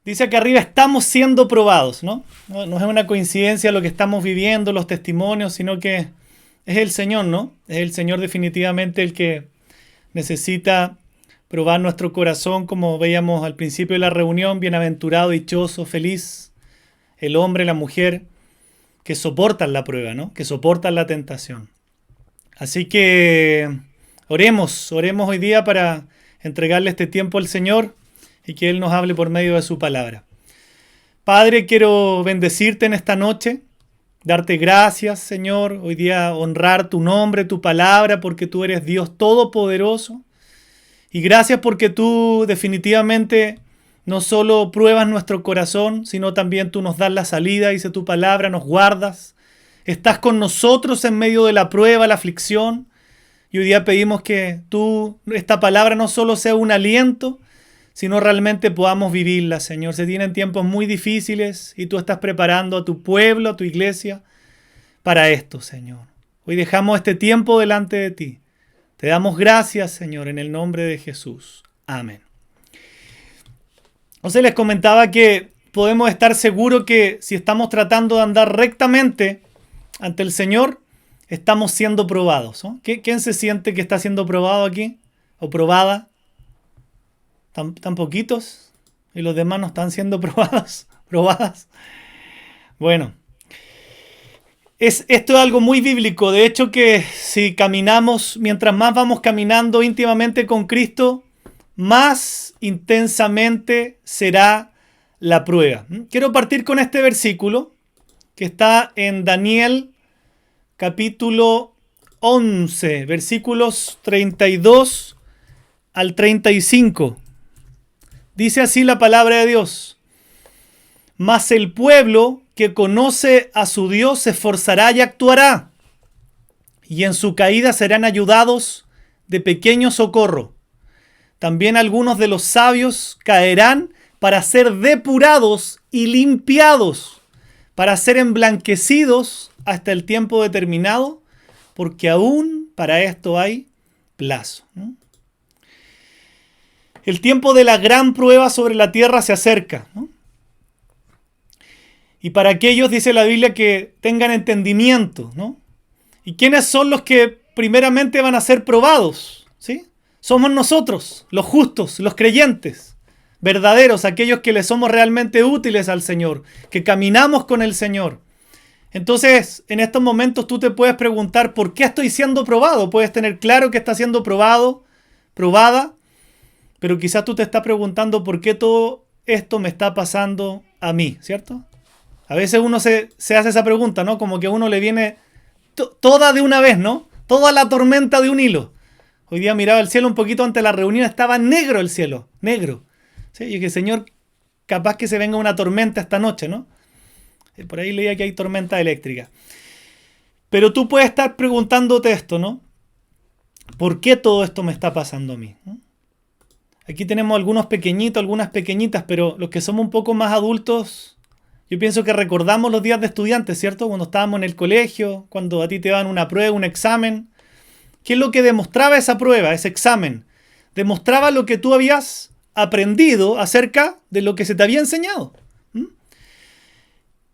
Dice que arriba estamos siendo probados, ¿no? No es una coincidencia lo que estamos viviendo, los testimonios, sino que es el Señor, ¿no? Es el Señor definitivamente el que necesita probar nuestro corazón, como veíamos al principio de la reunión, bienaventurado, dichoso, feliz, el hombre, la mujer, que soportan la prueba, ¿no? Que soportan la tentación. Así que oremos hoy día para entregarle este tiempo al Señor y que Él nos hable por medio de su palabra. Padre, quiero bendecirte en esta noche, darte gracias, Señor, hoy día honrar tu nombre, tu palabra, porque tú eres Dios todopoderoso. Y gracias porque tú definitivamente no solo pruebas nuestro corazón, sino también tú nos das la salida, dice tu palabra, nos guardas. Estás con nosotros en medio de la prueba, la aflicción. Y hoy día pedimos que esta palabra no solo sea un aliento, sino realmente podamos vivirla, Señor. Se tienen tiempos muy difíciles y tú estás preparando a tu pueblo, a tu iglesia, para esto, Señor. Hoy dejamos este tiempo delante de ti. Te damos gracias, Señor, en el nombre de Jesús. Amén. Entonces les comentaba que podemos estar seguros que si estamos tratando de andar rectamente ante el Señor, estamos siendo probados, ¿no? ¿Quién se siente que está siendo probado aquí? ¿O probada? ¿Tan poquitos? ¿Y los demás no están siendo probadas? Bueno, esto es algo muy bíblico. De hecho que si caminamos, mientras más vamos caminando íntimamente con Cristo, más intensamente será la prueba. Quiero partir con este versículo que está en Daniel capítulo 11, versículos 32 al 35. Dice así la palabra de Dios: mas el pueblo que conoce a su Dios se esforzará y actuará, y en su caída serán ayudados de pequeño socorro. También algunos de los sabios caerán para ser depurados y limpiados, para ser emblanquecidos hasta el tiempo determinado, porque aún para esto hay plazo. El tiempo de la gran prueba sobre la tierra se acerca, ¿no? Y para aquellos, dice la Biblia, que tengan entendimiento, ¿no? ¿Y quiénes son los que primeramente van a ser probados? ¿Sí? Somos nosotros, los justos, los creyentes, verdaderos, aquellos que le somos realmente útiles al Señor, que caminamos con el Señor. Entonces, en estos momentos tú te puedes preguntar, ¿por qué estoy siendo probado? Puedes tener claro que estás siendo probado, probada, pero quizás tú te estás preguntando por qué todo esto me está pasando a mí, ¿cierto? A veces uno se hace esa pregunta, ¿no? Como que a uno le viene toda de una vez, ¿no? Toda la tormenta de un hilo. Hoy día miraba el cielo un poquito antes de la reunión, estaba negro el cielo, negro. ¿Sí? Y dije, Señor, capaz que se venga una tormenta esta noche, ¿no? Por ahí leía que hay tormenta eléctrica. Pero tú puedes estar preguntándote esto, ¿no? ¿Por qué todo esto me está pasando a mí? ¿No? Aquí tenemos algunos pequeñitos, algunas pequeñitas, pero los que somos un poco más adultos, yo pienso que recordamos los días de estudiantes, ¿cierto? Cuando estábamos en el colegio, cuando a ti te daban una prueba, un examen. ¿Qué es lo que demostraba esa prueba, ese examen? Demostraba lo que tú habías aprendido acerca de lo que se te había enseñado.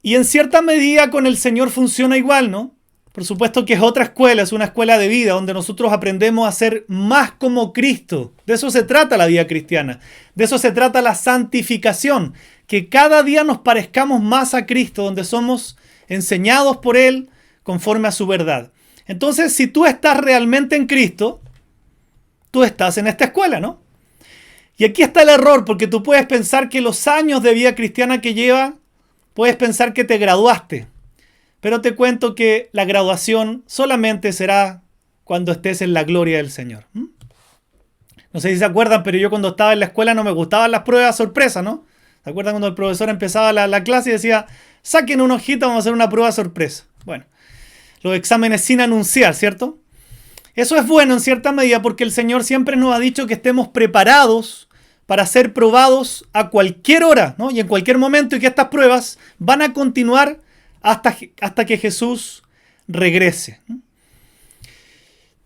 Y en cierta medida con el Señor funciona igual, ¿no? Por supuesto que es otra escuela, es una escuela de vida donde nosotros aprendemos a ser más como Cristo. De eso se trata la vida cristiana. De eso se trata la santificación. Que cada día nos parezcamos más a Cristo, donde somos enseñados por Él conforme a su verdad. Entonces, si tú estás realmente en Cristo, tú estás en esta escuela, ¿no? Y aquí está el error, porque tú puedes pensar que los años de vida cristiana que llevas, puedes pensar que te graduaste. Pero te cuento que la graduación solamente será cuando estés en la gloria del Señor. No sé si se acuerdan, pero yo cuando estaba en la escuela no me gustaban las pruebas sorpresa, ¿no? ¿Se acuerdan cuando el profesor empezaba la clase y decía, saquen una hojita, vamos a hacer una prueba sorpresa? Bueno, los exámenes sin anunciar, ¿cierto? Eso es bueno en cierta medida porque el Señor siempre nos ha dicho que estemos preparados para ser probados a cualquier hora, ¿no? Y en cualquier momento, y que estas pruebas van a continuar hasta que Jesús regrese.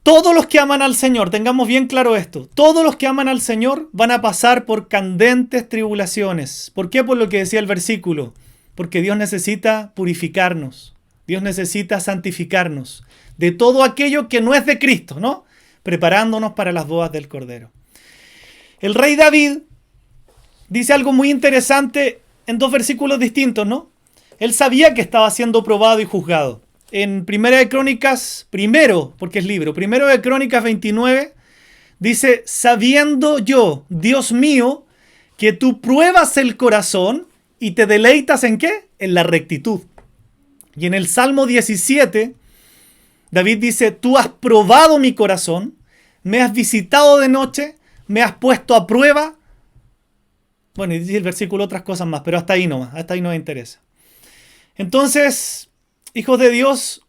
Todos los que aman al Señor, tengamos bien claro esto, todos los que aman al Señor van a pasar por candentes tribulaciones. ¿Por qué? Por lo que decía el versículo. Porque Dios necesita purificarnos. Dios necesita santificarnos de todo aquello que no es de Cristo, ¿no? Preparándonos para las bodas del Cordero. El rey David dice algo muy interesante en dos versículos distintos, ¿no? Él sabía que estaba siendo probado y juzgado. En Primera de Crónicas, porque es libro, Primero de Crónicas 29, dice, sabiendo yo, Dios mío, que tú pruebas el corazón y te deleitas ¿en qué? En la rectitud. Y en el Salmo 17, David dice, tú has probado mi corazón, me has visitado de noche, me has puesto a prueba. Bueno, y dice el versículo otras cosas más, pero hasta ahí no me interesa. Entonces, hijos de Dios,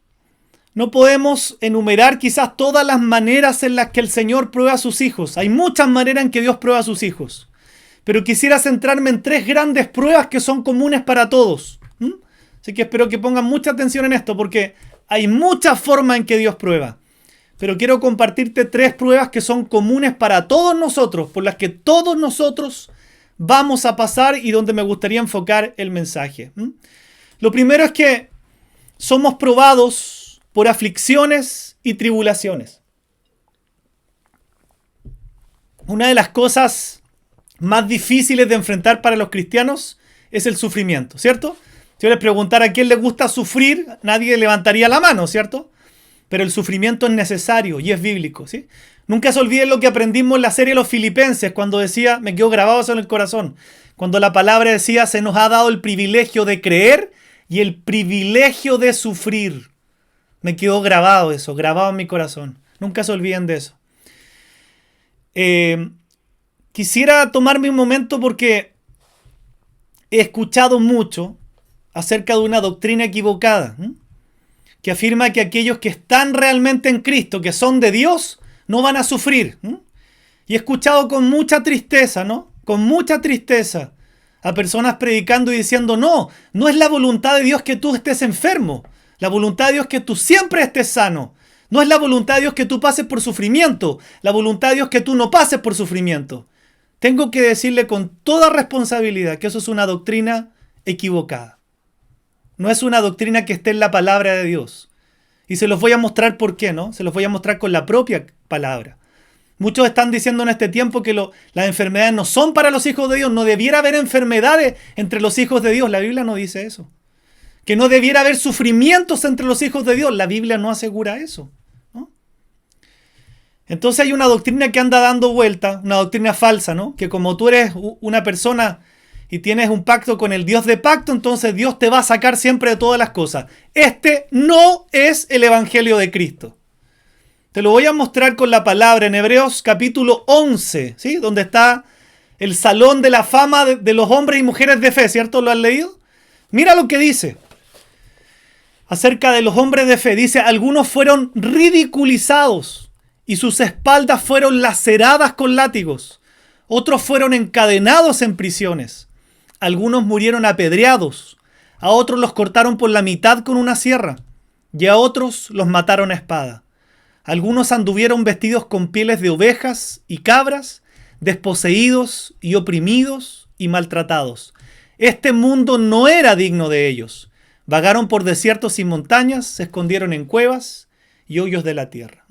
no podemos enumerar quizás todas las maneras en las que el Señor prueba a sus hijos. Hay muchas maneras en que Dios prueba a sus hijos. Pero quisiera centrarme en tres grandes pruebas que son comunes para todos. Así que espero que pongan mucha atención en esto, porque hay muchas formas en que Dios prueba. Pero quiero compartirte tres pruebas que son comunes para todos nosotros, por las que todos nosotros vamos a pasar y donde me gustaría enfocar el mensaje. Lo primero es que somos probados por aflicciones y tribulaciones. Una de las cosas más difíciles de enfrentar para los cristianos es el sufrimiento, ¿cierto? Si yo les preguntara a quién le gusta sufrir, nadie levantaría la mano, ¿cierto? Pero el sufrimiento es necesario y es bíblico, ¿sí? Nunca se olviden lo que aprendimos en la serie Los Filipenses, cuando decía, me quedó grabado eso en el corazón, cuando la palabra decía, se nos ha dado el privilegio de creer y el privilegio de sufrir. Me quedó grabado eso, grabado en mi corazón. Nunca se olviden de eso. Quisiera tomarme un momento porque he escuchado mucho acerca de una doctrina equivocada, que afirma que aquellos que están realmente en Cristo, que son de Dios, no van a sufrir. Y he escuchado con mucha tristeza, ¿no? Con mucha tristeza a personas predicando y diciendo, no es la voluntad de Dios que tú estés enfermo. La voluntad de Dios es que tú siempre estés sano. No es la voluntad de Dios que tú pases por sufrimiento. La voluntad de Dios es que tú no pases por sufrimiento. Tengo que decirle con toda responsabilidad que eso es una doctrina equivocada. No es una doctrina que esté en la palabra de Dios. Y se los voy a mostrar por qué, ¿no? Se los voy a mostrar con la propia palabra. Muchos están diciendo en este tiempo que las enfermedades no son para los hijos de Dios. No debiera haber enfermedades entre los hijos de Dios. La Biblia no dice eso. Que no debiera haber sufrimientos entre los hijos de Dios. La Biblia no asegura eso, ¿no? Entonces hay una doctrina que anda dando vuelta, una doctrina falsa, ¿no? Que como tú eres una persona y tienes un pacto con el Dios de pacto, entonces Dios te va a sacar siempre de todas las cosas. Este no es el Evangelio de Cristo. Te lo voy a mostrar con la palabra en Hebreos capítulo 11, ¿sí? Donde está el salón de la fama de los hombres y mujeres de fe, ¿cierto? ¿Lo has leído? Mira lo que dice acerca de los hombres de fe. Dice, algunos fueron ridiculizados y sus espaldas fueron laceradas con látigos. Otros fueron encadenados en prisiones. Algunos murieron apedreados. A otros los cortaron por la mitad con una sierra. Y a otros los mataron a espada. Algunos anduvieron vestidos con pieles de ovejas y cabras, desposeídos y oprimidos y maltratados. Este mundo no era digno de ellos. Vagaron por desiertos y montañas, se escondieron en cuevas y hoyos de la tierra.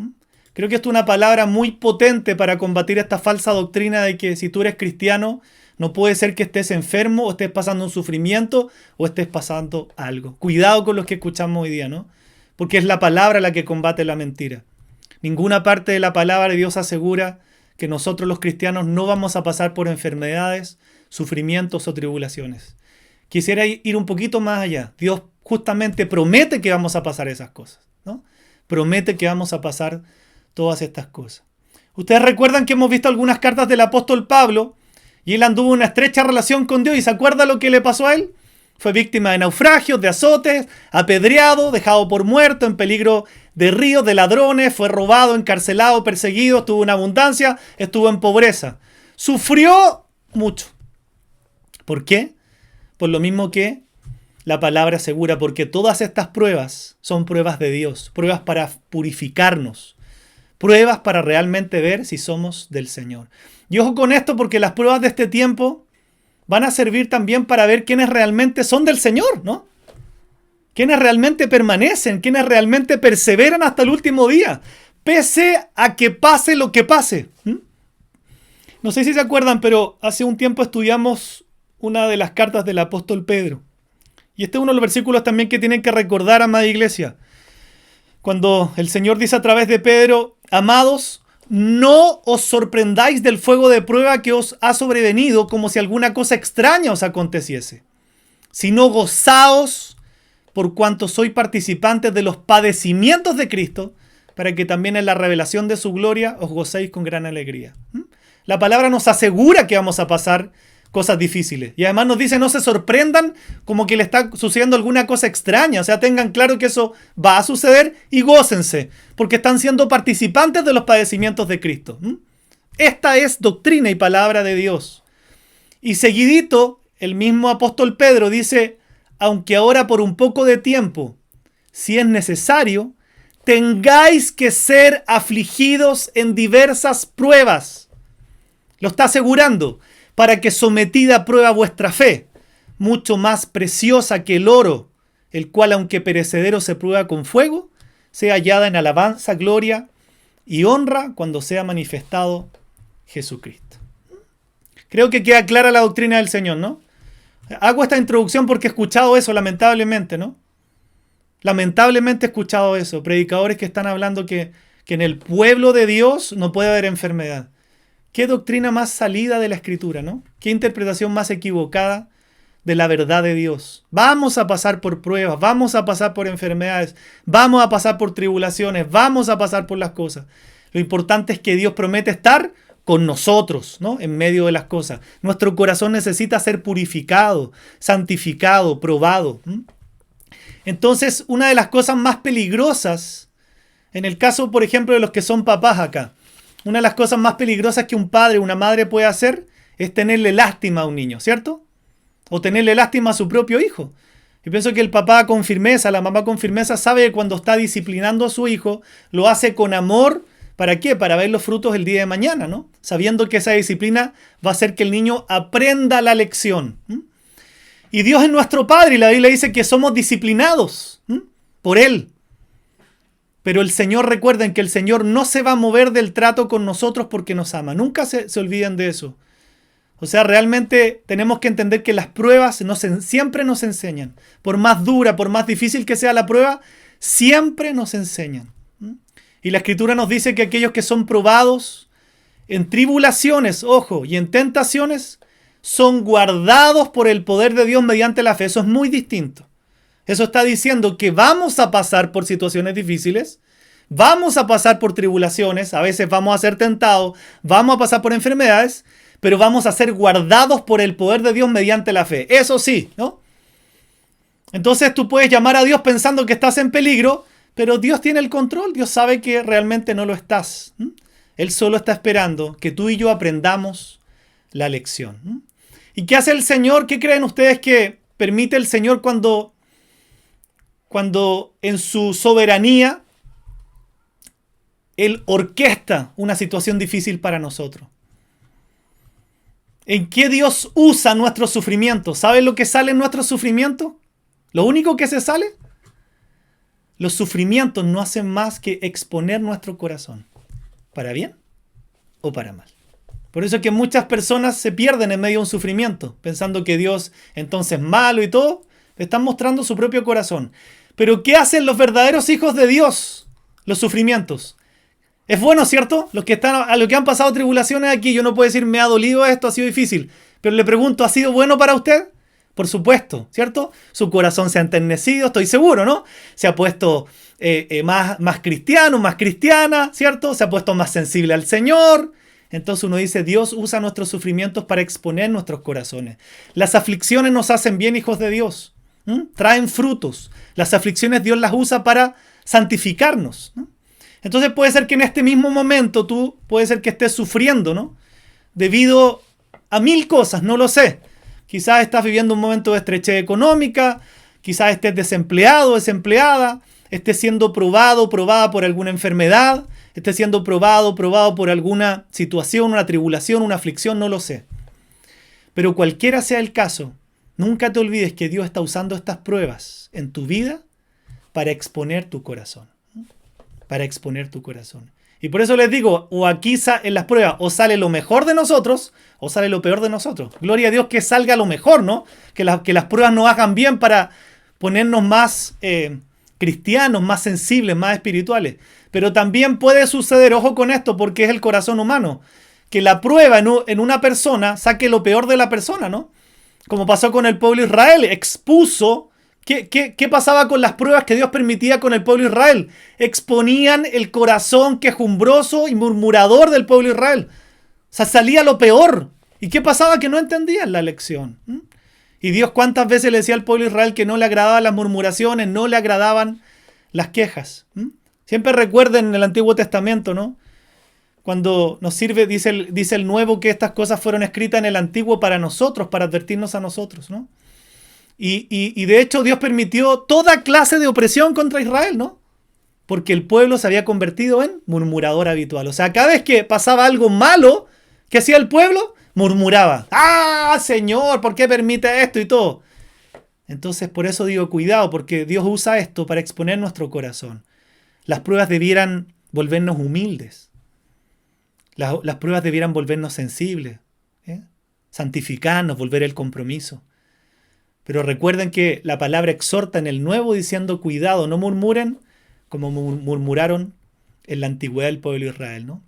Creo que esto es una palabra muy potente para combatir esta falsa doctrina de que si tú eres cristiano, no puede ser que estés enfermo o estés pasando un sufrimiento o estés pasando algo. Cuidado con los que escuchamos hoy día, ¿no? Porque es la palabra la que combate la mentira. Ninguna parte de la palabra de Dios asegura que nosotros los cristianos no vamos a pasar por enfermedades, sufrimientos o tribulaciones. Quisiera ir un poquito más allá. Dios justamente promete que vamos a pasar esas cosas, ¿no? Promete que vamos a pasar todas estas cosas. Ustedes recuerdan que hemos visto algunas cartas del apóstol Pablo y él anduvo en una estrecha relación con Dios. ¿Y se acuerda lo que le pasó a él? Fue víctima de naufragios, de azotes, apedreado, dejado por muerto, en peligro de ríos, de ladrones, fue robado, encarcelado, perseguido, estuvo en abundancia, estuvo en pobreza. Sufrió mucho. ¿Por qué? Por lo mismo que la palabra asegura, porque todas estas pruebas son pruebas de Dios, pruebas para purificarnos, Pruebas para realmente ver si somos del Señor. Y ojo con esto, porque las pruebas de este tiempo van a servir también para ver quiénes realmente son del Señor, ¿no? Quiénes realmente permanecen, quiénes realmente perseveran hasta el último día, pese a que pase lo que pase. No sé si se acuerdan, pero hace un tiempo estudiamos una de las cartas del apóstol Pedro. Y este es uno de los versículos también que tienen que recordar, amada iglesia. Cuando el Señor dice a través de Pedro: amados, no os sorprendáis del fuego de prueba que os ha sobrevenido como si alguna cosa extraña os aconteciese, sino gozaos por cuanto sois participantes de los padecimientos de Cristo, para que también en la revelación de su gloria os gocéis con gran alegría. La palabra nos asegura que vamos a pasar cosas difíciles. Y además nos dice: no se sorprendan como que le está sucediendo alguna cosa extraña. O sea, tengan claro que eso va a suceder y gócense, porque están siendo participantes de los padecimientos de Cristo. Esta es doctrina y palabra de Dios. Y seguidito, el mismo apóstol Pedro dice: aunque ahora por un poco de tiempo, si es necesario, tengáis que ser afligidos en diversas pruebas. Lo está asegurando, para que sometida a prueba vuestra fe, mucho más preciosa que el oro, el cual aunque perecedero se prueba con fuego, sea hallada en alabanza, gloria y honra cuando sea manifestado Jesucristo. Creo que queda clara la doctrina del Señor, ¿no? Hago esta introducción porque he escuchado eso, lamentablemente, ¿no? Lamentablemente he escuchado eso. Predicadores que están hablando que en el pueblo de Dios no puede haber enfermedad. Qué doctrina más salida de la Escritura, ¿no? Qué interpretación más equivocada de la verdad de Dios. Vamos a pasar por pruebas, vamos a pasar por enfermedades, vamos a pasar por tribulaciones, vamos a pasar por las cosas. Lo importante es que Dios promete estar con nosotros, ¿no? En medio de las cosas. Nuestro corazón necesita ser purificado, santificado, probado. Entonces, una de las cosas más peligrosas, en el caso, por ejemplo, de los que son papás acá, una de las cosas más peligrosas que un padre o una madre puede hacer es tenerle lástima a un niño, ¿cierto? O tenerle lástima a su propio hijo. Yo pienso que el papá con firmeza, la mamá con firmeza sabe que cuando está disciplinando a su hijo, lo hace con amor. ¿Para qué? Para ver los frutos el día de mañana, ¿no? Sabiendo que esa disciplina va a hacer que el niño aprenda la lección. Y Dios es nuestro Padre y la Biblia dice que somos disciplinados por Él. Pero el Señor, recuerden que el Señor no se va a mover del trato con nosotros porque nos ama. Nunca se olviden de eso. O sea, realmente tenemos que entender que las pruebas siempre nos enseñan. Por más dura, por más difícil que sea la prueba, siempre nos enseñan. Y la Escritura nos dice que aquellos que son probados en tribulaciones, ojo, y en tentaciones, son guardados por el poder de Dios mediante la fe. Eso es muy distinto. Eso está diciendo que vamos a pasar por situaciones difíciles, vamos a pasar por tribulaciones, a veces vamos a ser tentados, vamos a pasar por enfermedades, pero vamos a ser guardados por el poder de Dios mediante la fe. Eso sí, ¿no? Entonces tú puedes llamar a Dios pensando que estás en peligro, pero Dios tiene el control, Dios sabe que realmente no lo estás. Él solo está esperando que tú y yo aprendamos la lección. ¿Y qué hace el Señor? ¿Qué creen ustedes que permite el Señor cuando en su soberanía Él orquesta una situación difícil para nosotros? ¿En qué Dios usa nuestro sufrimiento? ¿Saben lo que sale en nuestro sufrimiento? Lo único que se sale. Los sufrimientos no hacen más que exponer nuestro corazón, para bien o para mal. Por eso es que muchas personas se pierden en medio de un sufrimiento, pensando que Dios entonces es malo y todo. Están mostrando su propio corazón. Pero ¿qué hacen los verdaderos hijos de Dios? Los sufrimientos. Es bueno, ¿cierto? Los que han pasado tribulaciones aquí, yo no puedo decir me ha dolido esto, ha sido difícil. Pero le pregunto, ¿ha sido bueno para usted? Por supuesto, ¿cierto? Su corazón se ha enternecido, estoy seguro, ¿no? Se ha puesto más cristiano, más cristiana, ¿cierto? Se ha puesto más sensible al Señor. Entonces uno dice, Dios usa nuestros sufrimientos para exponer nuestros corazones. Las aflicciones nos hacen bien, hijos de Dios. Traen frutos. Las aflicciones Dios las usa para santificarnos, ¿no? Entonces puede ser que en este mismo momento puede ser que estés sufriendo, ¿no? Debido a 1000 cosas, no lo sé. Quizás estás viviendo un momento de estrechez económica, quizás estés desempleado, desempleada, estés siendo probada por alguna enfermedad, esté siendo probado por alguna situación, una tribulación, una aflicción, no lo sé. Pero cualquiera sea el caso, nunca te olvides que Dios está usando estas pruebas en tu vida para exponer tu corazón. Para exponer tu corazón. Y por eso les digo, o aquí en las pruebas, o sale lo mejor de nosotros, o sale lo peor de nosotros. Gloria a Dios que salga lo mejor, ¿no? Que las pruebas nos hagan bien para ponernos más cristianos, más sensibles, más espirituales. Pero también puede suceder, ojo con esto, porque es el corazón humano, que la prueba en una persona saque lo peor de la persona, ¿no? Como pasó con el pueblo de Israel, expuso. ¿Qué pasaba con las pruebas que Dios permitía con el pueblo de Israel? Exponían el corazón quejumbroso y murmurador del pueblo de Israel. O sea, salía lo peor. ¿Y qué pasaba? Que no entendían la lección. Y Dios cuántas veces le decía al pueblo de Israel que no le agradaban las murmuraciones, no le agradaban las quejas. Siempre recuerden en el Antiguo Testamento, ¿no? Cuando nos sirve, dice el Nuevo, que estas cosas fueron escritas en el Antiguo para nosotros, para advertirnos a nosotros, ¿no? Y de hecho Dios permitió toda clase de opresión contra Israel, ¿no? Porque el pueblo se había convertido en murmurador habitual. O sea, cada vez que pasaba algo malo que hacía el pueblo, murmuraba. ¡Ah, Señor! ¿Por qué permite esto y todo? Entonces, por eso digo, cuidado, porque Dios usa esto para exponer nuestro corazón. Las pruebas debieran volvernos humildes. Las pruebas debieran volvernos sensibles. Santificarnos, volver el compromiso. Pero recuerden que la palabra exhorta en el Nuevo diciendo, cuidado, no murmuren como murmuraron en la antigüedad del pueblo de Israel, ¿no?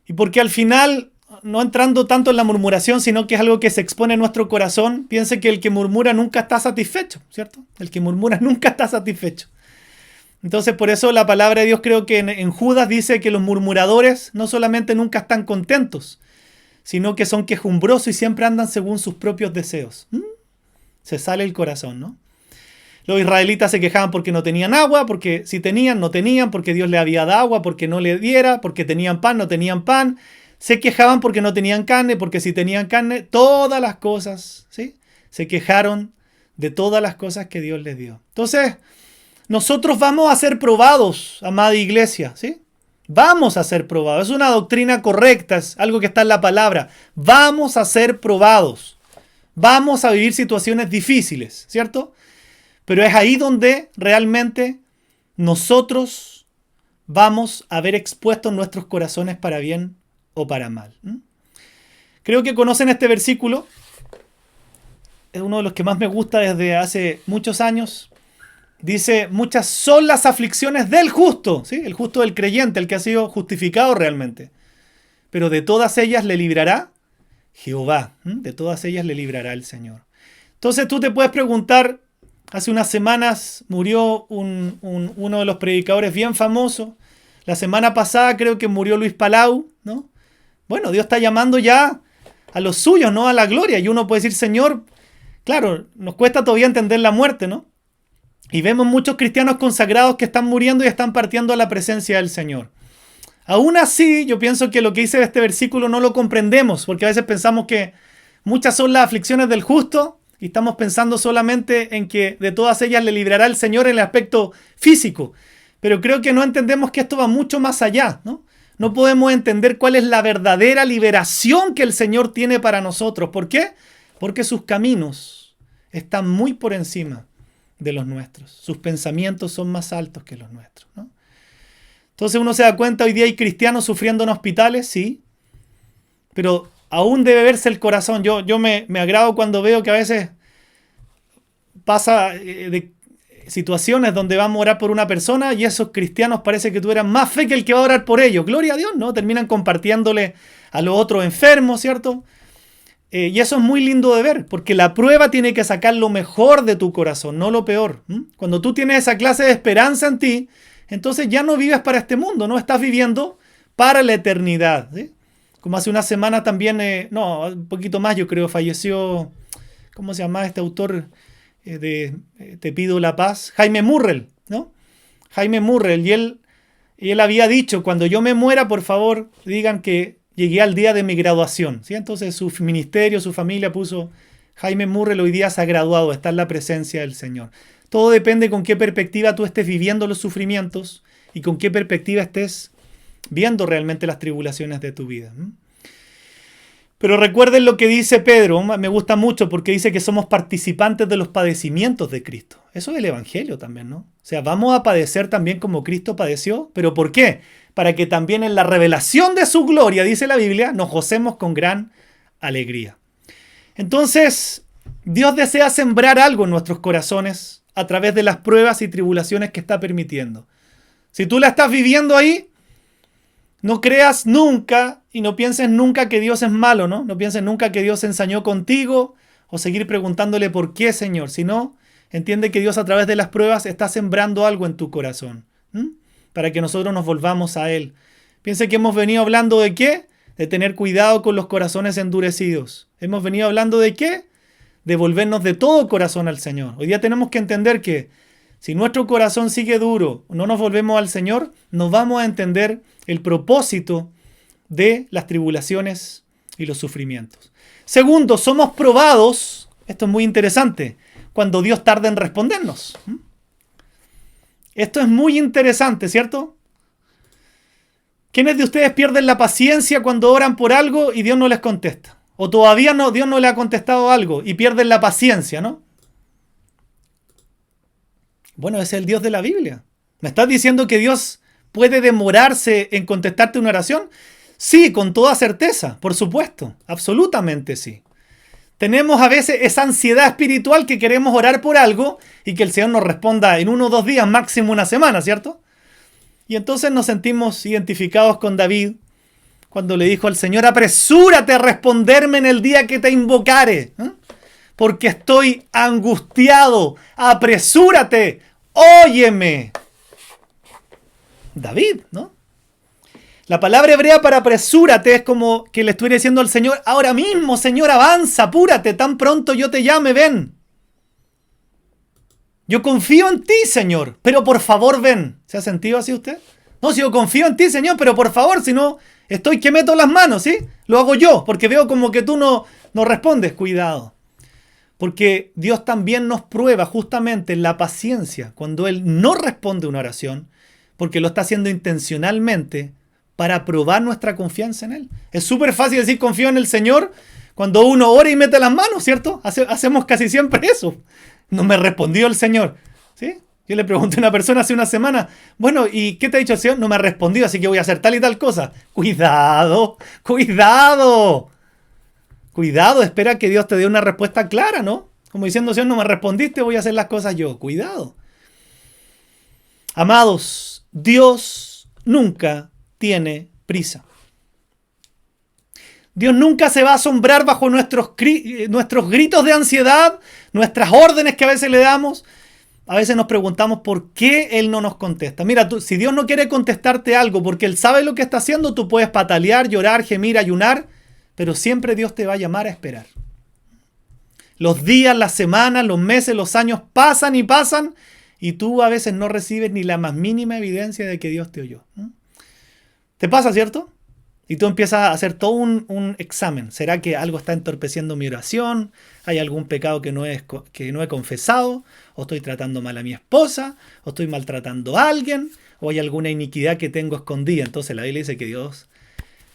Y porque al final, no entrando tanto en la murmuración, sino que es algo que se expone en nuestro corazón, piense que el que murmura nunca está satisfecho, ¿cierto? El que murmura nunca está satisfecho. Entonces, por eso la palabra de Dios, creo que en Judas dice que los murmuradores no solamente nunca están contentos, sino que son quejumbrosos y siempre andan según sus propios deseos. Se sale el corazón, ¿no? Los israelitas se quejaban porque no tenían agua, porque si tenían, no tenían, porque Dios le había dado agua, porque no le diera, porque tenían pan, no tenían pan. Se quejaban porque no tenían carne, porque si tenían carne, todas las cosas, ¿sí? Se quejaron de todas las cosas que Dios les dio. Entonces, nosotros vamos a ser probados, amada iglesia, ¿sí? Vamos a ser probados. Es una doctrina correcta, es algo que está en la palabra. Vamos a ser probados. Vamos a vivir situaciones difíciles, ¿cierto? Pero es ahí donde realmente nosotros vamos a ver expuestos nuestros corazones para bien o para mal. Creo que conocen este versículo. Es uno de los que más me gusta desde hace muchos años. Dice, muchas son las aflicciones del justo, ¿sí? El justo del creyente, el que ha sido justificado realmente. Pero de todas ellas le librará Jehová. De todas ellas le librará el Señor. Entonces tú te puedes preguntar, hace unas semanas murió uno de los predicadores bien famosos. La semana pasada creo que murió Luis Palau, ¿no? Bueno, Dios está llamando ya a los suyos, ¿no? A la gloria. Y uno puede decir, Señor, claro, nos cuesta todavía entender la muerte, ¿no? Y vemos muchos cristianos consagrados que están muriendo y están partiendo a la presencia del Señor. Aún así, yo pienso que lo que dice este versículo no lo comprendemos, porque a veces pensamos que muchas son las aflicciones del justo y estamos pensando solamente en que de todas ellas le librará el Señor en el aspecto físico. Pero creo que no entendemos que esto va mucho más allá, ¿no? No podemos entender cuál es la verdadera liberación que el Señor tiene para nosotros. ¿Por qué? Porque sus caminos están muy por encima de los nuestros. Sus pensamientos son más altos que los nuestros, ¿no? Entonces uno se da cuenta, hoy día hay cristianos sufriendo en hospitales, sí, pero aún debe verse el corazón. Yo me agrado cuando veo que a veces pasa de situaciones donde vamos a orar por una persona y esos cristianos parece que tuvieran más fe que el que va a orar por ellos. Gloria a Dios, ¿no? Terminan compartiéndole a los otros enfermos, ¿cierto? Y eso es muy lindo de ver, porque la prueba tiene que sacar lo mejor de tu corazón, no lo peor. Cuando tú tienes esa clase de esperanza en ti, entonces ya no vives para este mundo, no estás viviendo para la eternidad, ¿sí? Como hace una semana también, un poquito más yo creo, falleció, ¿cómo se llama este autor de Te pido la paz? Jaime Murrell, ¿no? Jaime Murrell, y él había dicho, cuando yo me muera, por favor, digan que llegué al día de mi graduación, ¿sí? Entonces su ministerio, su familia puso, Jaime Murrell hoy día se ha graduado, está en la presencia del Señor. Todo depende con qué perspectiva tú estés viviendo los sufrimientos y con qué perspectiva estés viendo realmente las tribulaciones de tu vida. Pero recuerden lo que dice Pedro, me gusta mucho porque dice que somos participantes de los padecimientos de Cristo. Eso es el Evangelio también, ¿no? O sea, vamos a padecer también como Cristo padeció. ¿Pero por qué? Para que también en la revelación de su gloria, dice la Biblia, nos gocemos con gran alegría. Entonces, Dios desea sembrar algo en nuestros corazones a través de las pruebas y tribulaciones que está permitiendo. Si tú la estás viviendo ahí, no creas nunca y no pienses nunca que Dios es malo, ¿no? No pienses nunca que Dios se ensañó contigo o seguir preguntándole por qué, Señor. Sino, entiende que Dios a través de las pruebas está sembrando algo en tu corazón, para que nosotros nos volvamos a Él. Piense que hemos venido hablando de qué, de tener cuidado con los corazones endurecidos. Hemos venido hablando de qué, de volvernos de todo corazón al Señor. Hoy día tenemos que entender que si nuestro corazón sigue duro, no nos volvemos al Señor, no vamos a entender el propósito de las tribulaciones y los sufrimientos. Segundo, somos probados, esto es muy interesante, cuando Dios tarda en respondernos. Esto es muy interesante, ¿cierto? ¿Quiénes de ustedes pierden la paciencia cuando oran por algo y Dios no les contesta? O todavía no, Dios no le ha contestado algo y pierden la paciencia, ¿no? Bueno, ese es el Dios de la Biblia. ¿Me estás diciendo que Dios puede demorarse en contestarte una oración? Sí, con toda certeza, por supuesto, absolutamente sí. Tenemos a veces esa ansiedad espiritual que queremos orar por algo y que el Señor nos responda en 1 o 2 días, máximo una semana, ¿cierto? Y entonces nos sentimos identificados con David cuando le dijo al Señor: apresúrate a responderme en el día que te invocare, porque estoy angustiado, apresúrate, óyeme. David, ¿no? La palabra hebrea para apresúrate es como que le estuviera diciendo al Señor: ahora mismo, Señor, avanza, apúrate, tan pronto yo te llame, ven. Yo confío en ti, Señor, pero por favor ven. ¿Se ha sentido así usted? No, si yo confío en ti, Señor, pero por favor, si no, estoy que meto las manos, ¿sí? Lo hago yo, porque veo como que tú no respondes. Cuidado. Porque Dios también nos prueba justamente en la paciencia cuando Él no responde una oración, porque lo está haciendo intencionalmente para probar nuestra confianza en Él. Es súper fácil decir confío en el Señor cuando uno ora y mete las manos, ¿cierto? Hacemos casi siempre eso. No me respondió el Señor, ¿sí? Yo le pregunté a una persona hace una semana: bueno, ¿y qué te ha dicho el Señor? No me ha respondido, así que voy a hacer tal y tal cosa. Cuidado, cuidado. Cuidado, espera que Dios te dé una respuesta clara, ¿no? Como diciendo: Señor, no me respondiste, voy a hacer las cosas yo. Cuidado. Amados, Dios nunca tiene prisa. Dios nunca se va a asombrar bajo nuestros gritos de ansiedad, nuestras órdenes que a veces le damos. A veces nos preguntamos por qué Él no nos contesta. Mira, si Dios no quiere contestarte algo porque Él sabe lo que está haciendo, tú puedes patalear, llorar, gemir, ayunar, pero siempre Dios te va a llamar a esperar. Los días, las semanas, los meses, los años pasan y pasan y tú a veces no recibes ni la más mínima evidencia de que Dios te oyó. ¿Te pasa, cierto? Y tú empiezas a hacer todo un examen. ¿Será que algo está entorpeciendo mi oración? ¿Hay algún pecado que no he confesado? ¿O estoy tratando mal a mi esposa? ¿O estoy maltratando a alguien? ¿O hay alguna iniquidad que tengo escondida? Entonces la Biblia dice que Dios,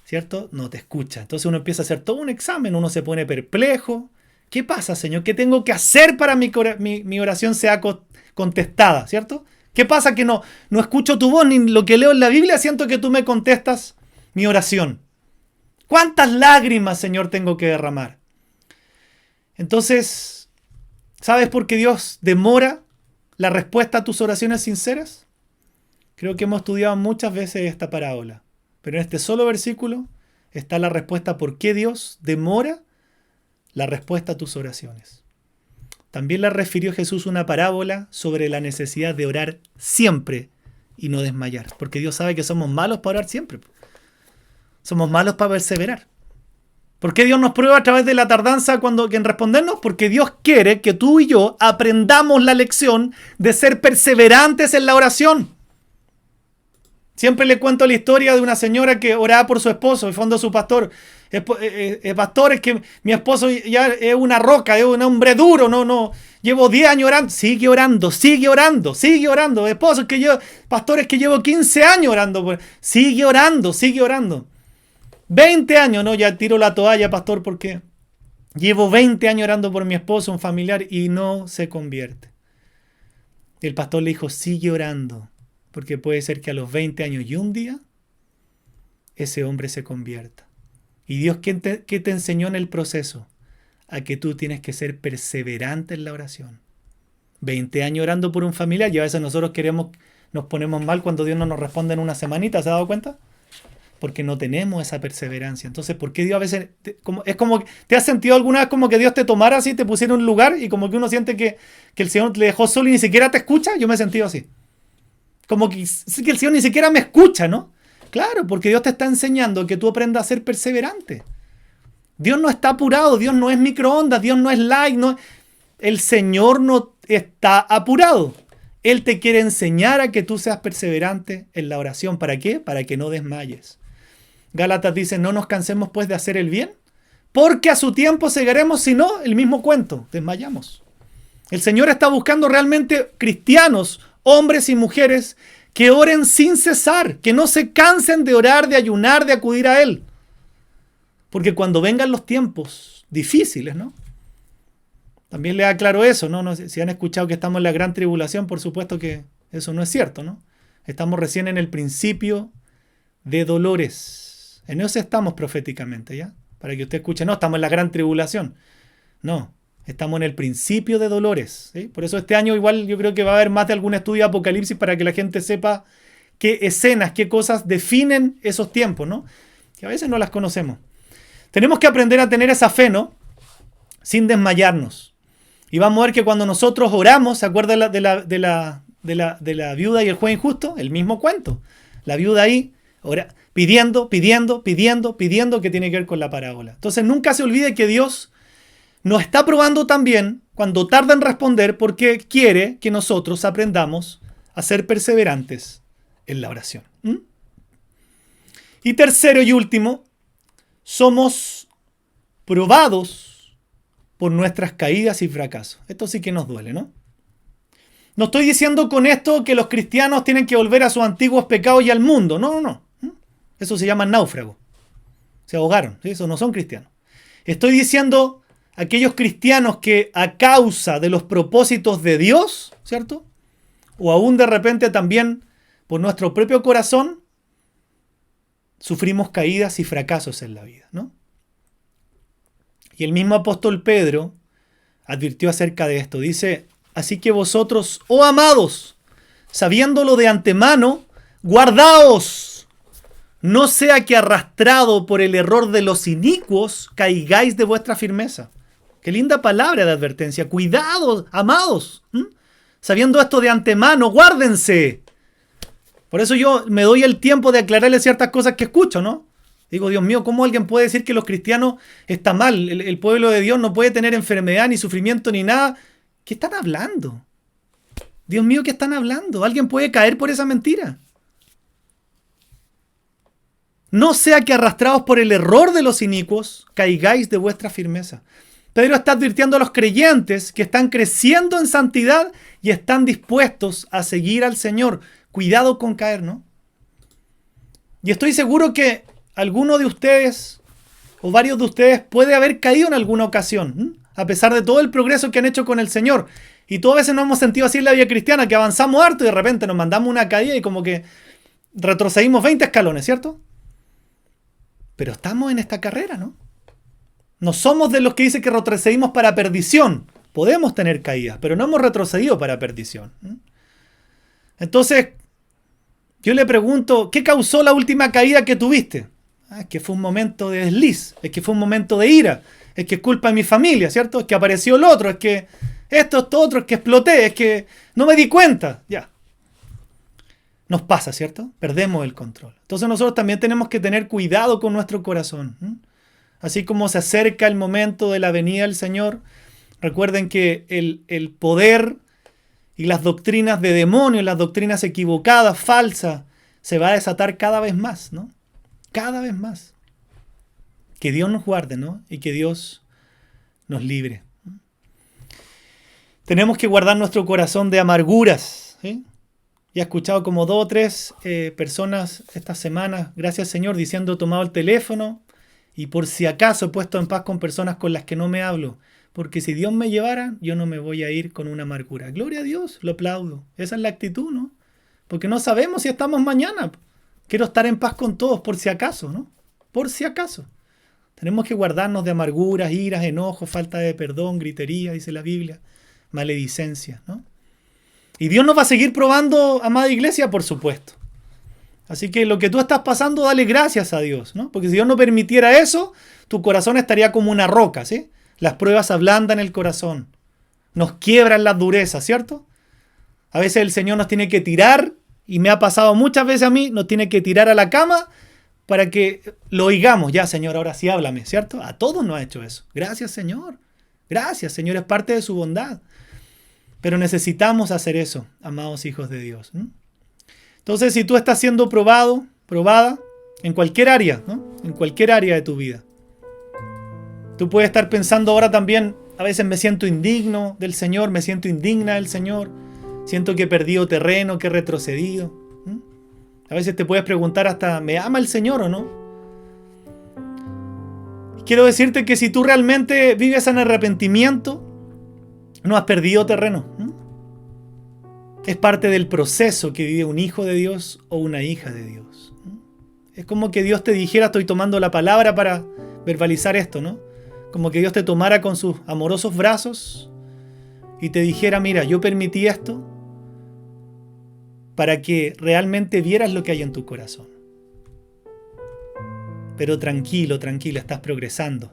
¿cierto?, no te escucha. Entonces uno empieza a hacer todo un examen. Uno se pone perplejo. ¿Qué pasa, Señor? ¿Qué tengo que hacer para mi oración sea contestada? ¿Cierto? ¿Qué pasa que no escucho tu voz ni lo que leo en la Biblia? Siento que tú me contestas mi oración. ¿Cuántas lágrimas, Señor, tengo que derramar? Entonces, ¿sabes por qué Dios demora la respuesta a tus oraciones sinceras? Creo que hemos estudiado muchas veces esta parábola, pero en este solo versículo está la respuesta por qué Dios demora la respuesta a tus oraciones. También le refirió Jesús una parábola sobre la necesidad de orar siempre y no desmayar, porque Dios sabe que somos malos para orar siempre. Somos malos para perseverar. ¿Por qué Dios nos prueba a través de la tardanza en respondernos? Porque Dios quiere que tú y yo aprendamos la lección de ser perseverantes en la oración. Siempre le cuento la historia de una señora que oraba por su esposo, en fondo su pastor Pastor, es que mi esposo ya es una roca, es un hombre duro, no. Llevo 10 años orando. Sigue orando, sigue orando, sigue orando. Esposo, es que yo, pastor, es que llevo 15 años orando. Sigue orando, sigue orando. 20 años, no, ya tiro la toalla, pastor, porque llevo 20 años orando por mi esposo, un familiar, y no se convierte. El pastor le dijo, sigue orando, porque puede ser que a los 20 años y un día, ese hombre se convierta. ¿Y Dios qué te enseñó en el proceso? A que tú tienes que ser perseverante en la oración. 20 años orando por un familiar, y a veces nosotros nos ponemos mal cuando Dios no nos responde en una semanita, ¿se ha dado cuenta? Porque no tenemos esa perseverancia. Entonces, ¿por qué Dios a veces... ¿te has sentido alguna vez como que Dios te tomara así, te pusiera en un lugar y como que uno siente que el Señor te dejó solo y ni siquiera te escucha? Yo me he sentido así. Como que el Señor ni siquiera me escucha, ¿no? Claro, porque Dios te está enseñando que tú aprendas a ser perseverante. Dios no está apurado, Dios no es microondas, Dios no es light, el Señor no está apurado. Él te quiere enseñar a que tú seas perseverante en la oración. ¿Para qué? Para que no desmayes. Gálatas dice, no nos cansemos pues de hacer el bien, porque a su tiempo segaremos, si no, el mismo cuento, desmayamos. El Señor está buscando realmente cristianos, hombres y mujeres, que oren sin cesar, que no se cansen de orar, de ayunar, de acudir a Él. Porque cuando vengan los tiempos difíciles, ¿no? También les aclaro eso, ¿no? Si han escuchado que estamos en la gran tribulación, por supuesto que eso no es cierto, ¿no? Estamos recién en el principio de dolores. En eso estamos proféticamente, ¿ya? Para que usted escuche, no, estamos en la gran tribulación. No, estamos en el principio de dolores, ¿sí? Por eso este año igual yo creo que va a haber más de algún estudio de Apocalipsis para que la gente sepa qué escenas, qué cosas definen esos tiempos, ¿no? Que a veces no las conocemos. Tenemos que aprender a tener esa fe, ¿no? Sin desmayarnos. Y vamos a ver que cuando nosotros oramos, ¿se acuerda de la viuda y el juez injusto? El mismo cuento. La viuda ahí pidiendo, que tiene que ver con la parábola. Entonces nunca se olvide que Dios nos está probando también cuando tarda en responder porque quiere que nosotros aprendamos a ser perseverantes en la oración. Y tercero y último, somos probados por nuestras caídas y fracasos. Esto sí que nos duele, ¿no? No estoy diciendo con esto que los cristianos tienen que volver a sus antiguos pecados y al mundo. No. Eso se llama náufrago. Se ahogaron. ¿Sí? Eso no son cristianos. Estoy diciendo aquellos cristianos que a causa de los propósitos de Dios, ¿cierto? O aún de repente también por nuestro propio corazón, sufrimos caídas y fracasos en la vida, ¿no? Y el mismo apóstol Pedro advirtió acerca de esto. Dice, así que vosotros, oh amados, sabiéndolo de antemano, guardaos, no sea que arrastrado por el error de los inicuos, caigáis de vuestra firmeza. Qué linda palabra de advertencia. Cuidado, amados. Sabiendo esto de antemano, guárdense. Por eso yo me doy el tiempo de aclararle ciertas cosas que escucho, ¿no? Digo, Dios mío, ¿cómo alguien puede decir que los cristianos están mal? El pueblo de Dios no puede tener enfermedad, ni sufrimiento, ni nada. ¿Qué están hablando? Dios mío, ¿qué están hablando? ¿Alguien puede caer por esa mentira? No sea que arrastrados por el error de los inicuos, caigáis de vuestra firmeza. Pedro está advirtiendo a los creyentes que están creciendo en santidad y están dispuestos a seguir al Señor. Cuidado con caer, ¿no? Y estoy seguro que alguno de ustedes o varios de ustedes puede haber caído en alguna ocasión, a pesar de todo el progreso que han hecho con el Señor. Y todas veces nos hemos sentido así en la vida cristiana, que avanzamos harto y de repente nos mandamos una caída y como que retrocedimos 20 escalones, ¿cierto? Pero estamos en esta carrera, ¿no? No somos de los que dicen que retrocedimos para perdición. Podemos tener caídas, pero no hemos retrocedido para perdición. Entonces, yo le pregunto, ¿qué causó la última caída que tuviste? Es que fue un momento de desliz, es que fue un momento de ira, es que es culpa de mi familia, ¿cierto? Es que apareció el otro, es que esto otro, es que exploté, es que no me di cuenta. Ya. Nos pasa, ¿cierto? Perdemos el control. Entonces nosotros también tenemos que tener cuidado con nuestro corazón. Así como se acerca el momento de la venida del Señor, recuerden que el poder y las doctrinas de demonios, las doctrinas equivocadas, falsas, se va a desatar cada vez más, ¿no? Cada vez más. Que Dios nos guarde, ¿no? Y que Dios nos libre. Tenemos que guardar nuestro corazón de amarguras, ¿sí? Ya he escuchado como 2 o 3 personas esta semana, gracias Señor, diciendo he tomado el teléfono y por si acaso he puesto en paz con personas con las que no me hablo. Porque si Dios me llevara, yo no me voy a ir con una amargura. Gloria a Dios, lo aplaudo. Esa es la actitud, ¿no? Porque no sabemos si estamos mañana. Quiero estar en paz con todos por si acaso, ¿no? Por si acaso. Tenemos que guardarnos de amarguras, iras, enojos, falta de perdón, gritería, dice la Biblia, maledicencia, ¿no? Y Dios nos va a seguir probando, amada iglesia, por supuesto. Así que lo que tú estás pasando, dale gracias a Dios, ¿no? Porque si Dios no permitiera eso, tu corazón estaría como una roca, ¿sí? Las pruebas ablandan el corazón, nos quiebran las durezas, ¿cierto? A veces el Señor nos tiene que tirar, y me ha pasado muchas veces a mí, nos tiene que tirar a la cama para que lo oigamos. Ya, Señor, ahora sí háblame, ¿cierto? A todos nos ha hecho eso. Gracias, Señor. Gracias, Señor, es parte de su bondad. Pero necesitamos hacer eso, amados hijos de Dios, ¿no? Entonces, si tú estás siendo probado, probada, en cualquier área, ¿no? En cualquier área de tu vida. Tú puedes estar pensando ahora también, a veces me siento indigno del Señor, me siento indigna del Señor, siento que he perdido terreno, que he retrocedido. A veces te puedes preguntar hasta, ¿me ama el Señor o no? Quiero decirte que si tú realmente vives en arrepentimiento, no has perdido terreno. Es parte del proceso que vive un hijo de Dios o una hija de Dios. Es como que Dios te dijera, estoy tomando la palabra para verbalizar esto, ¿no? Como que Dios te tomara con sus amorosos brazos y te dijera, mira, yo permití esto para que realmente vieras lo que hay en tu corazón. Pero tranquilo, tranquila, estás progresando.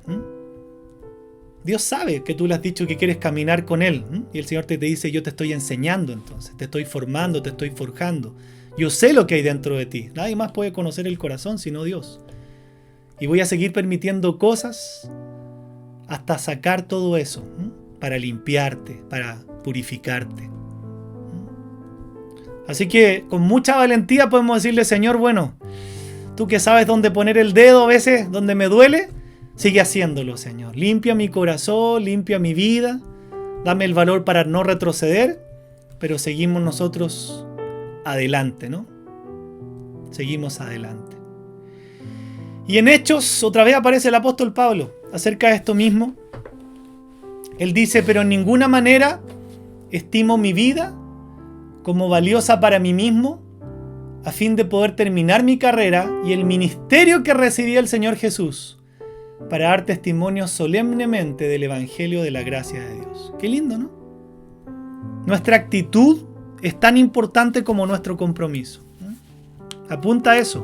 Dios sabe que tú le has dicho que quieres caminar con Él. Y el Señor te dice, yo te estoy enseñando entonces, te estoy formando, te estoy forjando. Yo sé lo que hay dentro de ti. Nadie más puede conocer el corazón sino Dios. Y voy a seguir permitiendo cosas hasta sacar todo eso, para limpiarte, para purificarte. Así que con mucha valentía podemos decirle, Señor, bueno, tú que sabes dónde poner el dedo a veces, donde me duele, sigue haciéndolo, Señor. Limpia mi corazón, limpia mi vida, dame el valor para no retroceder, pero seguimos nosotros adelante, ¿no? Seguimos adelante. Y en Hechos, otra vez aparece el apóstol Pablo acerca de esto mismo. Él dice, pero en ninguna manera estimo mi vida como valiosa para mí mismo, a fin de poder terminar mi carrera y el ministerio que recibí del Señor Jesús, para dar testimonio solemnemente del Evangelio de la gracia de Dios. Qué lindo, ¿no? Nuestra actitud es tan importante como nuestro compromiso. Apunta a eso.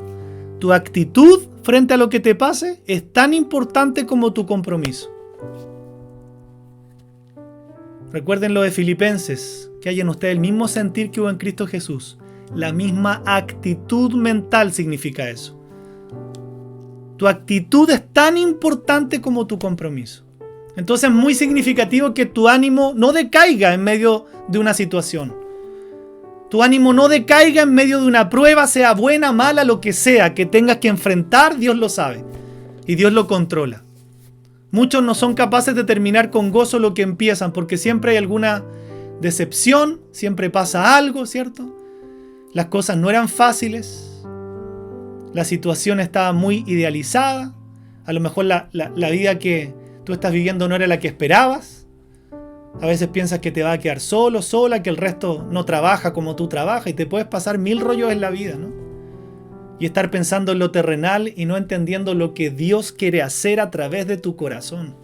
Tu actitud frente a lo que te pase es tan importante como tu compromiso. Recuerden lo de Filipenses, que hay en usted el mismo sentir que hubo en Cristo Jesús. La misma actitud mental significa eso. Tu actitud es tan importante como tu compromiso. Entonces es muy significativo que tu ánimo no decaiga en medio de una situación. Tu ánimo no decaiga en medio de una prueba, sea buena, mala, lo que sea, que tengas que enfrentar, Dios lo sabe. Y Dios lo controla. Muchos no son capaces de terminar con gozo lo que empiezan, porque siempre hay alguna decepción, siempre pasa algo, ¿cierto? Las cosas no eran fáciles, la situación estaba muy idealizada, a lo mejor la vida que tú estás viviendo no era la que esperabas. A veces piensas que te va a quedar solo, sola, que el resto no trabaja como tú trabajas y te puedes pasar 1000 rollos en la vida, ¿no? Y estar pensando en lo terrenal y no entendiendo lo que Dios quiere hacer a través de tu corazón.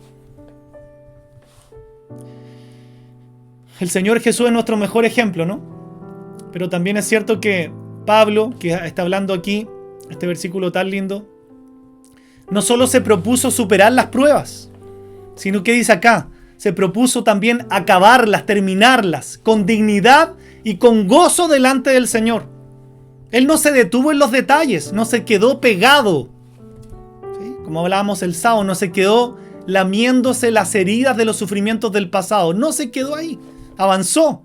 El Señor Jesús es nuestro mejor ejemplo, ¿no? Pero también es cierto que Pablo, que está hablando aquí, este versículo tan lindo, no solo se propuso superar las pruebas, sino que dice acá, se propuso también acabarlas, terminarlas, con dignidad y con gozo delante del Señor. Él no se detuvo en los detalles, no se quedó pegado. ¿Sí? Como hablábamos el sábado, no se quedó lamiéndose las heridas de los sufrimientos del pasado. No se quedó ahí, avanzó,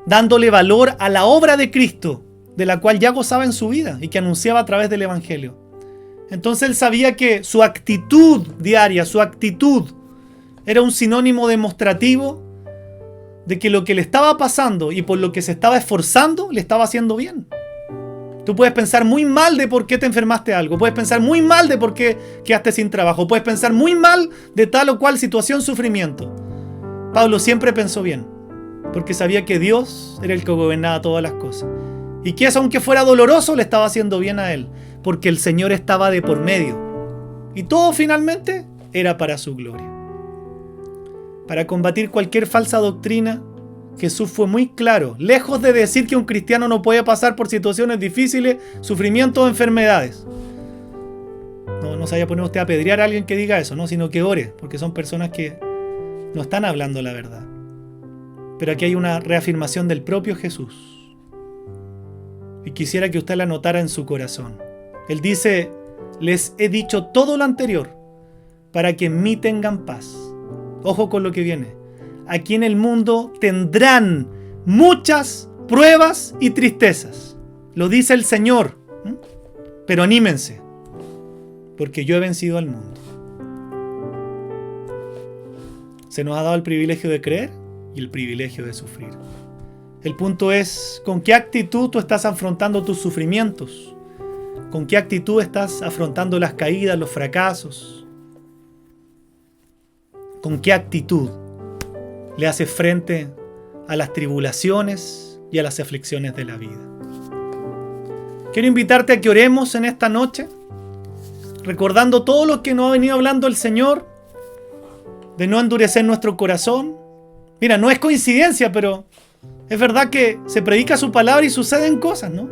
dándole valor a la obra de Cristo, de la cual ya gozaba en su vida y que anunciaba a través del Evangelio. Entonces él sabía que su actitud diaria, su actitud, era un sinónimo demostrativo de que lo que le estaba pasando y por lo que se estaba esforzando, le estaba haciendo bien. Tú puedes pensar muy mal de por qué te enfermaste algo, puedes pensar muy mal de por qué quedaste sin trabajo, puedes pensar muy mal de tal o cual situación, sufrimiento. Pablo siempre pensó bien, porque sabía que Dios era el que gobernaba todas las cosas. Y que eso, aunque fuera doloroso, le estaba haciendo bien a él, porque el Señor estaba de por medio. Y todo finalmente era para su gloria. Para combatir cualquier falsa doctrina, Jesús fue muy claro, lejos de decir que un cristiano no puede pasar por situaciones difíciles, sufrimientos o enfermedades. No se vaya a poner usted a apedrear a alguien que diga eso, ¿no? Sino que ore, porque son personas que no están hablando la verdad. Pero aquí hay una reafirmación del propio Jesús. Y quisiera que usted la notara en su corazón. Él dice, les he dicho todo lo anterior para que en mí tengan paz. Ojo con lo que viene. Aquí en el mundo tendrán muchas pruebas y tristezas. Lo dice el Señor. Pero anímense, porque yo he vencido al mundo. Se nos ha dado el privilegio de creer y el privilegio de sufrir. El punto es, ¿con qué actitud tú estás afrontando tus sufrimientos? ¿Con qué actitud estás afrontando las caídas, los fracasos? ¿Con qué actitud le haces frente a las tribulaciones y a las aflicciones de la vida? Quiero invitarte a que oremos en esta noche, recordando todo lo que nos ha venido hablando el Señor, de no endurecer nuestro corazón. Mira, no es coincidencia, pero es verdad que se predica su palabra y suceden cosas, ¿no?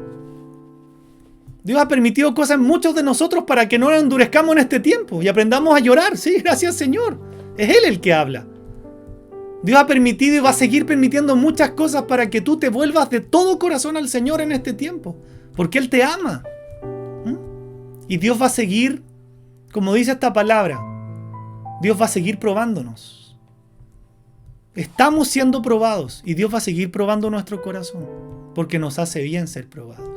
Dios ha permitido cosas en muchos de nosotros para que no nos endurezcamos en este tiempo y aprendamos a llorar. Sí, gracias Señor. Es Él el que habla. Dios ha permitido y va a seguir permitiendo muchas cosas para que tú te vuelvas de todo corazón al Señor en este tiempo. Porque Él te ama. Y Dios va a seguir, como dice esta palabra, Dios va a seguir probándonos. Estamos siendo probados y Dios va a seguir probando nuestro corazón porque nos hace bien ser probados.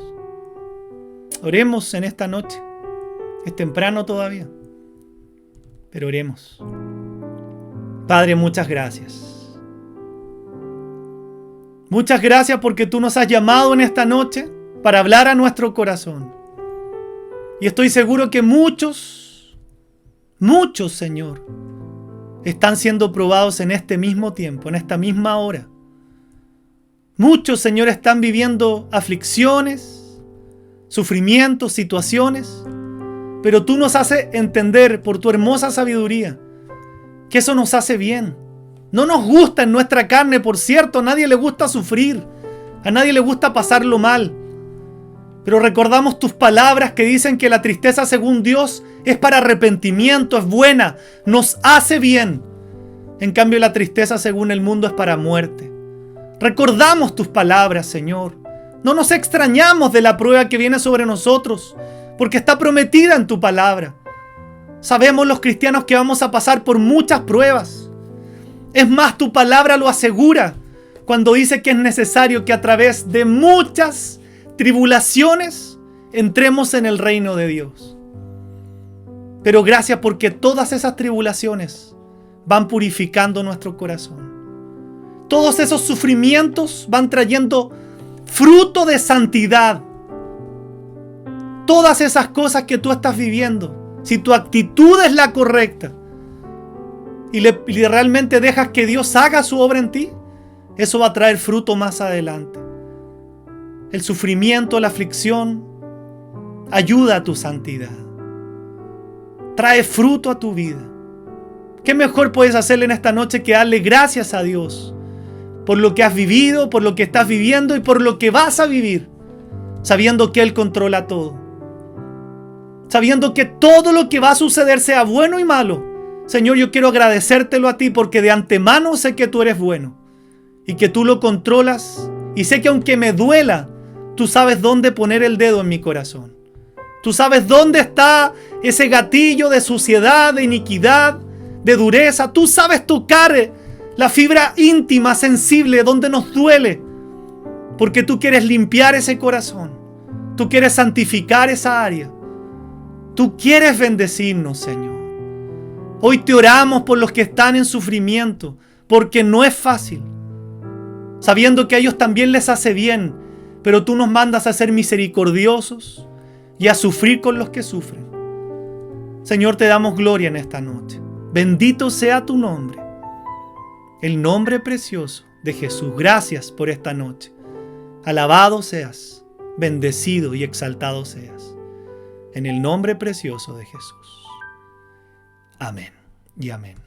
Oremos en esta noche. Es temprano todavía, pero oremos. Padre, muchas gracias. Muchas gracias porque tú nos has llamado en esta noche para hablar a nuestro corazón. Y estoy seguro que muchos, Señor, están siendo probados en este mismo tiempo, en esta misma hora. Muchos, Señor, están viviendo aflicciones, sufrimientos, situaciones, pero tú nos haces entender por tu hermosa sabiduría que eso nos hace bien. No nos gusta en nuestra carne, por cierto, a nadie le gusta sufrir, a nadie le gusta pasarlo mal. Pero recordamos tus palabras que dicen que la tristeza según Dios es para arrepentimiento, es buena, nos hace bien. En cambio la tristeza según el mundo es para muerte. Recordamos tus palabras, Señor. No nos extrañamos de la prueba que viene sobre nosotros, porque está prometida en tu palabra. Sabemos los cristianos que vamos a pasar por muchas pruebas. Es más, tu palabra lo asegura cuando dice que es necesario que a través de muchas tribulaciones entremos en el reino de Dios. Pero gracias porque todas esas tribulaciones van purificando nuestro corazón. Todos esos sufrimientos van trayendo fruto de santidad. Todas esas cosas que tú estás viviendo, si tu actitud es la correcta y realmente dejas que Dios haga su obra en ti, eso va a traer fruto más adelante. El sufrimiento, la aflicción, ayuda a tu santidad. Trae fruto a tu vida. ¿Qué mejor puedes hacerle en esta noche que darle gracias a Dios por lo que has vivido, por lo que estás viviendo y por lo que vas a vivir, sabiendo que Él controla todo? Sabiendo que todo lo que va a suceder, sea bueno y malo, Señor, yo quiero agradecértelo a ti porque de antemano sé que tú eres bueno y que tú lo controlas, y sé que aunque me duela, tú sabes dónde poner el dedo en mi corazón. Tú sabes dónde está ese gatillo de suciedad, de iniquidad, de dureza. Tú sabes tocar la fibra íntima, sensible, donde nos duele, porque tú quieres limpiar ese corazón. Tú quieres santificar esa área. Tú quieres bendecirnos, Señor. Hoy te oramos por los que están en sufrimiento, porque no es fácil, sabiendo que a ellos también les hace bien, pero tú nos mandas a ser misericordiosos y a sufrir con los que sufren. Señor, te damos gloria en esta noche. Bendito sea tu nombre, el nombre precioso de Jesús. Gracias por esta noche. Alabado seas, bendecido y exaltado seas, en el nombre precioso de Jesús. Amén y amén.